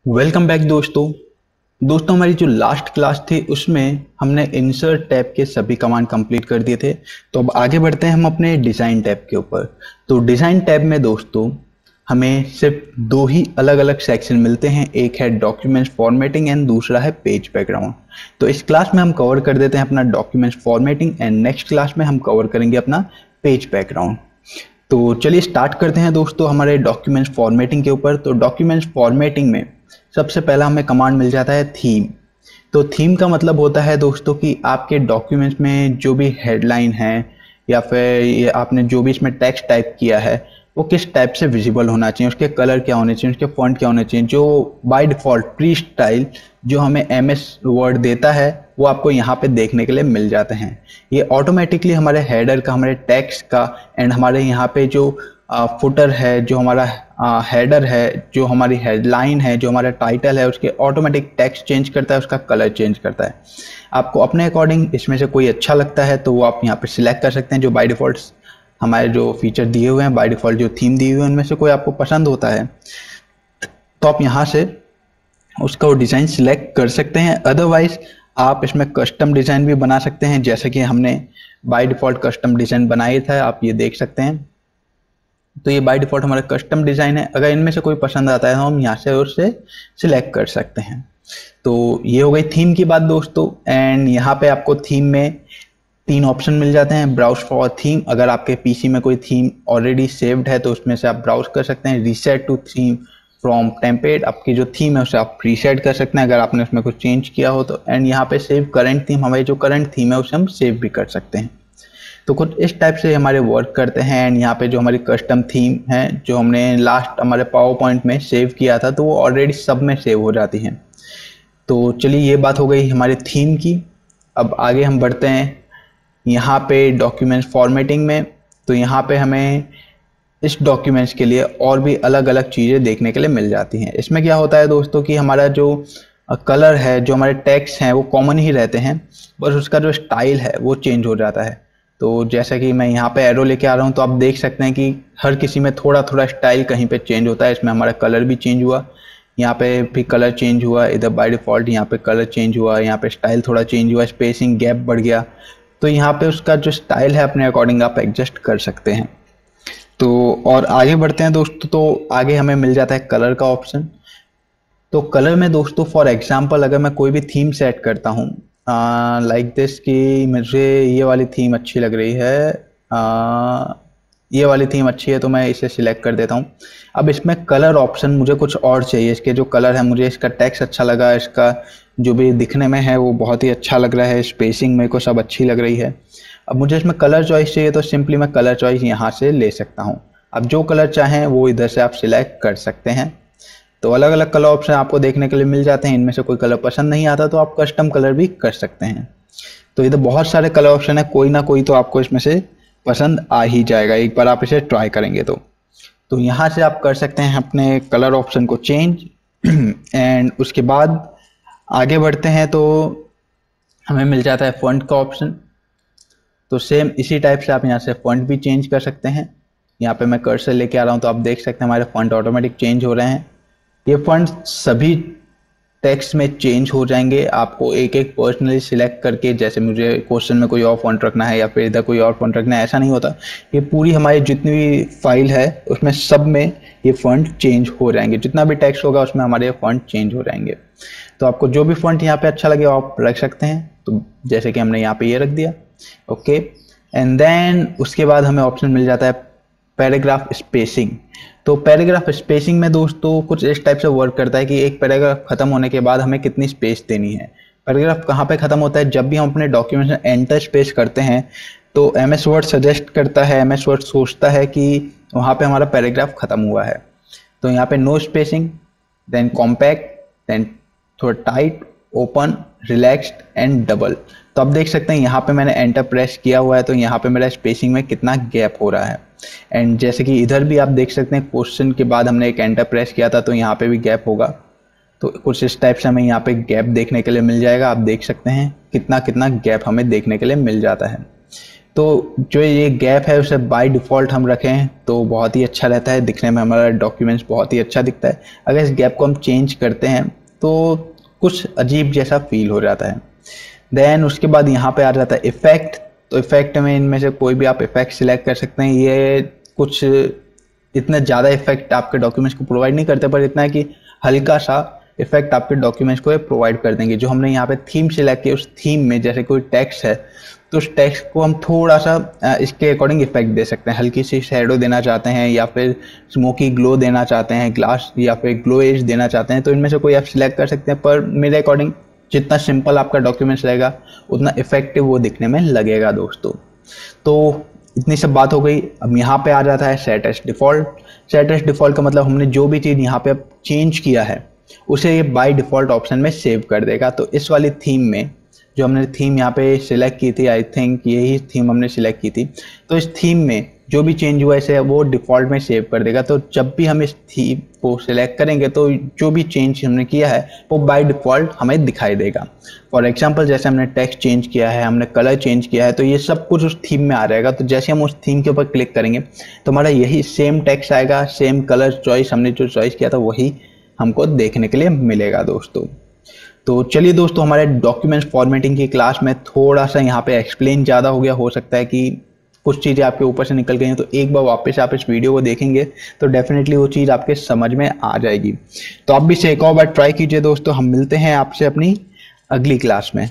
Welcome back दोस्तों हमारी जो लास्ट क्लास थी उसमें हमने इंसर्ट टैब के सभी कमांड कंप्लीट कर दिए थे। तो अब आगे बढ़ते हैं हम अपने डिज़ाइन टैब के ऊपर। तो डिज़ाइन टैब में दोस्तों हमें सिर्फ दो ही अलग अलग सेक्शन मिलते हैं, एक है डॉक्यूमेंट्स फॉर्मेटिंग एंड दूसरा है पेज बैकग्राउंड। तो इस क्लास में हम कवर कर देते हैं अपना documents formatting and next class में हम कवर करेंगे अपना पेज बैकग्राउंड। तो चलिए स्टार्ट करते हैं दोस्तों हमारे डॉक्यूमेंट्स फॉर्मेटिंग के ऊपर। तो डॉक्यूमेंट्स फॉर्मेटिंग में सबसे पहला हमें कमांड मिल जाता है थीम। तो थीम का मतलब होता है दोस्तों कि आपके डॉक्यूमेंट्स में जो भी हेडलाइन है या फिर ये आपने जो भी इसमें टेक्स्ट टाइप किया है वो किस टाइप से विजिबल होना चाहिए, उसके कलर क्या होने चाहिए, उसके फॉन्ट क्या होने चाहिए। जो बाय डिफॉल्ट प्री स्टाइल जो हमें एमएस वर्ड देता है वो आपको यहाँ पे देखने के लिए मिल जाते हैं। ये ऑटोमेटिकली हमारे हेडर का, हमारे टेक्स्ट का एंड हमारे यहाँ पे जो फुटर है, जो हमारा हेडर है, जो हमारी हेडलाइन है, जो हमारा टाइटल है, उसके ऑटोमेटिक टेक्स्ट चेंज करता है, उसका कलर चेंज करता है। आपको अपने अकॉर्डिंग इसमें से कोई अच्छा लगता है तो वो आप यहाँ पे सिलेक्ट कर सकते हैं। जो बाय डिफॉल्ट हमारे जो फीचर दिए हुए हैं, बाय डिफॉल्ट जो थीम दी हुई है उनमें से कोई आपको पसंद होता है तो आप यहाँ से उसका वो डिज़ाइन सिलेक्ट कर सकते हैं। अदरवाइज आप इसमें कस्टम डिज़ाइन भी बना सकते हैं, जैसे कि हमने बाय डिफॉल्ट कस्टम डिज़ाइन बनाया था, आप ये देख सकते हैं। तो ये बाय डिफॉल्ट हमारा कस्टम डिज़ाइन है। अगर इनमें से कोई पसंद आता है तो हम यहाँ से उससे सिलेक्ट कर सकते हैं। तो ये हो गई थीम की बात दोस्तों। एंड यहाँ पे आपको थीम में तीन ऑप्शन मिल जाते हैं। ब्राउज फॉर थीम, अगर आपके पीसी में कोई थीम ऑलरेडी सेव्ड है तो उसमें से आप ब्राउज कर सकते हैं। Reset to theme from template, आपकी जो थीम है उसे आप रीसेट कर सकते हैं अगर आपने उसमें कुछ चेंज किया हो तो। एंड यहाँ पे सेव करंट थीम, हमारी जो करंट थीम है उसे हम सेव भी कर सकते हैं। तो कुछ इस टाइप से हमारे वर्क करते हैं। एंड यहाँ पे जो हमारी कस्टम थीम है जो हमने लास्ट हमारे पावर पॉइंट में सेव किया था तो वो ऑलरेडी सब में सेव हो जाती हैं। तो चलिए ये बात हो गई हमारे थीम की। अब आगे हम बढ़ते हैं यहाँ पे डॉक्यूमेंट्स फॉर्मेटिंग में। तो यहाँ पे हमें इस डॉक्यूमेंट्स के लिए और भी अलग अलग चीज़ें देखने के लिए मिल जाती हैं। इसमें क्या होता है दोस्तों कि हमारा जो कलर है, जो हमारे टेक्स्ट हैं वो कॉमन ही रहते हैं, बस उसका जो स्टाइल है वो चेंज हो जाता है। तो जैसा कि मैं यहाँ पे एरो लेके आ रहा हूँ तो आप देख सकते हैं कि हर किसी में थोड़ा थोड़ा स्टाइल कहीं पे चेंज होता है। इसमें हमारा कलर भी चेंज हुआ, यहाँ पे भी कलर चेंज हुआ, इधर बाय डिफॉल्ट यहाँ पे कलर चेंज हुआ, यहाँ पे स्टाइल थोड़ा चेंज हुआ, स्पेसिंग गैप बढ़ गया। तो यहाँ पे उसका जो स्टाइल है अपने अकॉर्डिंग आप एडजस्ट कर सकते हैं। तो और आगे बढ़ते हैं दोस्तों। तो आगे हमें मिल जाता है कलर का ऑप्शन। तो कलर में दोस्तों फॉर एग्जांपल अगर मैं कोई भी थीम सेट करता हूँ लाइक दिस कि मुझे ये वाली थीम अच्छी लग रही है, ये वाली थीम अच्छी है तो मैं इसे सिलेक्ट कर देता हूँ। अब इसमें कलर ऑप्शन मुझे कुछ और चाहिए। इसके जो कलर है, मुझे इसका टेक्स्ट अच्छा लगा, इसका जो भी दिखने में है वो बहुत ही अच्छा लग रहा है, स्पेसिंग मेरे को सब अच्छी लग रही है। अब मुझे इसमें कलर चॉइस चाहिए तो सिंपली मैं कलर चॉइस यहाँ से ले सकता हूँ। अब जो कलर चाहें वो इधर से आप सिलेक्ट कर सकते हैं। तो अलग अलग कलर ऑप्शन आपको देखने के लिए मिल जाते हैं। इनमें से कोई कलर पसंद नहीं आता तो आप कस्टम कलर भी कर सकते हैं। तो इधर बहुत सारे कलर ऑप्शन है, कोई ना कोई तो आपको इसमें से पसंद आ ही जाएगा एक बार आप इसे ट्राई करेंगे तो यहाँ से आप कर सकते हैं अपने कलर ऑप्शन को चेंज। एंड उसके बाद आगे बढ़ते हैं तो हमें मिल जाता है फॉन्ट का ऑप्शन। तो सेम इसी टाइप से आप यहाँ से फॉन्ट भी चेंज कर सकते हैं। यहाँ पे मैं कर्सर लेके आ रहा हूँ तो आप देख सकते हैं हमारे फॉन्ट ऑटोमेटिक चेंज हो रहे हैं। ये फॉन्ट सभी टेक्स्ट में चेंज हो जाएंगे। आपको एक एक पर्सनली सिलेक्ट करके, जैसे मुझे क्वेश्चन में कोई और फॉन्ट रखना है या फिर इधर कोई और फॉन्ट रखना है, ऐसा नहीं होता। ये पूरी हमारी जितनी भी फाइल है उसमें सब में ये फॉन्ट चेंज हो जाएंगे। जितना भी टेक्स्ट होगा उसमें हमारे ये फॉन्ट चेंज हो जाएंगे। तो आपको जो भी फॉन्ट यहाँ पे अच्छा लगे आप रख सकते हैं। तो जैसे कि हमने यहाँ पे ये रख दिया, ओके। एंड देन उसके बाद हमें ऑप्शन मिल जाता है पैराग्राफ स्पेसिंग। तो पैराग्राफ स्पेसिंग में दोस्तों कुछ इस टाइप से वर्क करता है कि एक पैराग्राफ खत्म होने के बाद हमें कितनी स्पेस देनी है। पैराग्राफ कहाँ पे खत्म होता है, जब भी हम अपने डॉक्यूमेंट में एंटर स्पेस करते हैं तो एमएस वर्ड सजेस्ट करता है, एमएस वर्ड सोचता है कि वहाँ पे हमारा पैराग्राफ खत्म हुआ है। तो यहाँ पे no spacing, then compact, then थोड़ा tight, open, relaxed and double. तो आप देख सकते हैं यहाँ पे मैंने एंटर प्रेस किया हुआ है तो यहाँ पे मेरा स्पेसिंग में कितना गैप हो रहा है। एंड जैसे कि इधर भी आप देख सकते हैं क्वेश्चन के बाद हमने एक एंटर प्रेस किया था तो यहाँ पे भी गैप होगा। तो कुछ इस टाइप से हमें यहाँ पे गैप देखने के लिए मिल जाएगा। आप देख सकते हैं कितना कितना गैप हमें देखने के लिए मिल जाता है। तो जो ये गैप है उसे बाय डिफ़ॉल्ट हम रखें तो बहुत ही अच्छा रहता है, दिखने में हमारा डॉक्यूमेंट्स बहुत ही अच्छा दिखता है। अगर इस गैप को हम चेंज करते हैं तो कुछ अजीब जैसा फील हो जाता है। देन उसके बाद यहाँ पे आ जाता है इफ़ेक्ट। तो इफ़ेक्ट में इनमें से कोई भी आप इफ़ेक्ट सिलेक्ट कर सकते हैं। ये कुछ इतने ज़्यादा इफ़ेक्ट आपके डॉक्यूमेंट्स को प्रोवाइड नहीं करते, पर इतना है कि हल्का सा इफ़ेक्ट आपके डॉक्यूमेंट्स को ये प्रोवाइड कर देंगे। जो हमने यहाँ पे थीम सिलेक्ट किया, उस थीम में जैसे कोई टेक्स्ट है तो उस टेक्स्ट को हम थोड़ा सा इसके अकॉर्डिंग इफेक्ट दे सकते हैं। हल्की सी शैडो देना चाहते हैं या फिर स्मोकी ग्लो देना चाहते हैं, ग्लास या फिर ग्लो एज देना चाहते हैं, तो इनमें से कोई आप सिलेक्ट कर सकते हैं। पर मेरे अकॉर्डिंग जितना सिंपल आपका डॉक्यूमेंट्स रहेगा उतना इफेक्टिव वो दिखने में लगेगा दोस्तों। तो इतनी सब बात हो गई। अब यहाँ पे आ जाता है set as default. Set as default का मतलब हमने जो भी चीज़ यहाँ पे अब चेंज किया है उसे ये बाय डिफ़ॉल्ट ऑप्शन में सेव कर देगा। तो इस वाली थीम में जो हमने थीम यहाँ पे सिलेक्ट की थी, आई थिंक यही थीम हमने सिलेक्ट की थी, तो इस थीम में जो भी चेंज हुआ है वो डिफ़ॉल्ट में सेव कर देगा। तो जब भी हम इस थीम को सिलेक्ट करेंगे तो जो भी चेंज हमने किया है वो बाय डिफ़ॉल्ट हमें दिखाई देगा। फॉर एग्जांपल जैसे हमने टेक्स्ट चेंज किया है, हमने कलर चेंज किया है, तो ये सब कुछ उस थीम में आ जाएगा। तो जैसे हम उस थीम के ऊपर क्लिक करेंगे तो हमारा यही सेम टेक्स्ट आएगा, सेम कलर चॉइस हमने जो चॉइस किया था वही हमको देखने के लिए मिलेगा दोस्तों। तो चलिए दोस्तों, हमारे डॉक्यूमेंट्स फॉर्मेटिंग की क्लास में थोड़ा सा यहाँ पे एक्सप्लेन ज़्यादा हो गया, हो सकता है कि कुछ चीज़ें आपके ऊपर से निकल गई हैं, तो एक बार वापस आप इस वीडियो को देखेंगे तो डेफिनेटली वो चीज़ आपके समझ में आ जाएगी। तो आप भी इसे एक और बार ट्राई कीजिए दोस्तों। हम मिलते हैं आपसे अपनी अगली क्लास में।